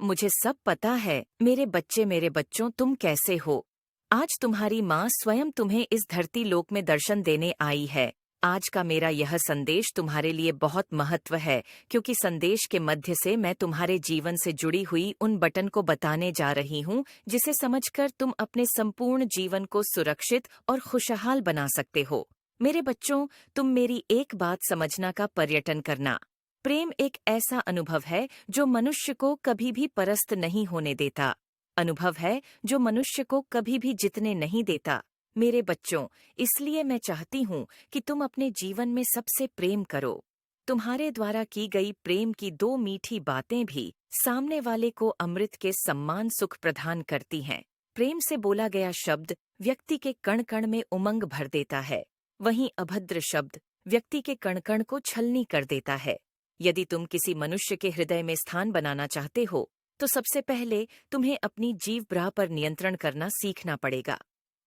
मुझे सब पता है मेरे बच्चे मेरे बच्चों तुम कैसे हो। आज तुम्हारी माँ स्वयं तुम्हें इस धरती लोक में दर्शन देने आई है। आज का मेरा यह संदेश तुम्हारे लिए बहुत महत्व है, क्योंकि संदेश के मध्य से मैं तुम्हारे जीवन से जुड़ी हुई उन बटन को बताने जा रही हूँ जिसे समझकर तुम अपने संपूर्ण जीवन को सुरक्षित और खुशहाल बना सकते हो। मेरे बच्चों, तुम मेरी एक बात समझना का पर्यटन करना। प्रेम एक ऐसा अनुभव है जो मनुष्य को कभी भी परास्त नहीं होने देता। अनुभव है जो मनुष्य को कभी भी जीतने नहीं देता। मेरे बच्चों, इसलिए मैं चाहती हूँ कि तुम अपने जीवन में सबसे प्रेम करो। तुम्हारे द्वारा की गई प्रेम की दो मीठी बातें भी सामने वाले को अमृत के सम्मान सुख प्रदान करती हैं। प्रेम से बोला गया शब्द व्यक्ति के कण कण में उमंग भर देता है, वहीं अभद्र शब्द व्यक्ति के कण कण को छलनी कर देता है। यदि तुम किसी मनुष्य के हृदय में स्थान बनाना चाहते हो, तो सबसे पहले तुम्हें अपनी जीभ पर नियंत्रण करना सीखना पड़ेगा।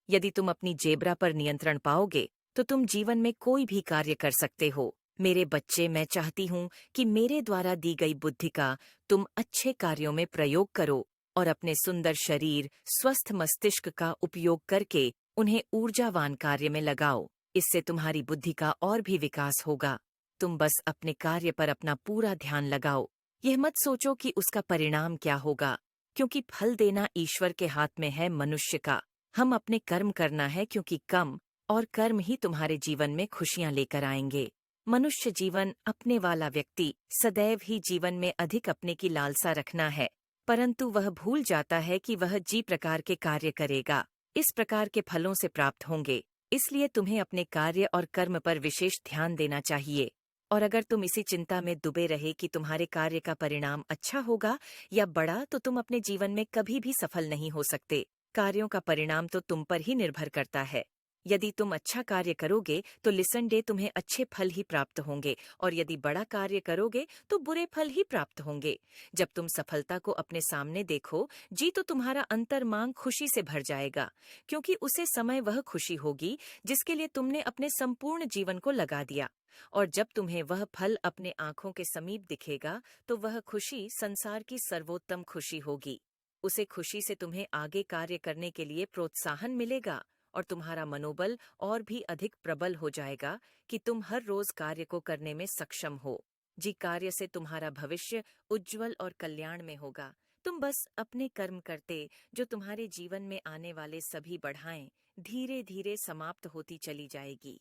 यदि तुम अपनी जेब्रा पर नियंत्रण पाओगे, तो तुम जीवन में कोई भी कार्य कर सकते हो। मेरे बच्चे, मैं चाहती हूँ कि मेरे द्वारा दी गई बुद्धि का तुम अच्छे कार्यों में प्रयोग करो और अपने सुंदर शरीर, स्वस्थ मस्तिष्क का उपयोग करके उन्हें ऊर्जावान कार्य में लगाओ। इससे तुम्हारी बुद्धि का और भी विकास होगा। तुम बस अपने कार्य पर अपना पूरा ध्यान लगाओ। यह मत सोचो कि उसका परिणाम क्या होगा, क्योंकि फल देना ईश्वर के हाथ में है मनुष्य का। हम अपने कर्म करना है, क्योंकि कर्म और कर्म ही तुम्हारे जीवन में खुशियां लेकर आएंगे। मनुष्य जीवन अपने वाला व्यक्ति सदैव ही जीवन में अधिक अपने की लालसा रखना है, परंतु वह भूल जाता है कि वह जी प्रकार के कार्य करेगा, इस प्रकार के फलों से प्राप्त होंगे। इसलिए तुम्हें अपने कार्य और कर्म पर विशेष ध्यान देना चाहिए। और अगर तुम इसी चिंता में डूबे रहे कि तुम्हारे कार्य का परिणाम अच्छा होगा या बड़ा, तो तुम अपने जीवन में कभी भी सफल नहीं हो सकते। कार्यों का परिणाम तो तुम पर ही निर्भर करता है। यदि तुम अच्छा कार्य करोगे तो लिसन डे तुम्हें अच्छे फल ही प्राप्त होंगे, और यदि बड़ा कार्य करोगे तो बुरे फल ही प्राप्त होंगे। जब तुम सफलता को अपने सामने देखो जी, तो तुम्हारा अंतर्मांग खुशी से भर जाएगा, क्योंकि उसे समय वह खुशी होगी जिसके लिए तुमने अपने संपूर्ण जीवन को लगा दिया। और जब तुम्हें वह फल अपने आंखों के समीप दिखेगा, तो वह खुशी संसार की सर्वोत्तम खुशी होगी। उसे खुशी से तुम्हें आगे कार्य करने के लिए प्रोत्साहन मिलेगा, और तुम्हारा मनोबल और भी अधिक प्रबल हो जाएगा कि तुम हर रोज कार्य को करने में सक्षम हो। जी, कार्य से तुम्हारा भविष्य उज्जवल और कल्याण में होगा। तुम बस अपने कर्म करते, जो तुम्हारे जीवन में आने वाले सभी बढ़ाएं धीरे धीरे समाप्त होती चली जाएगी।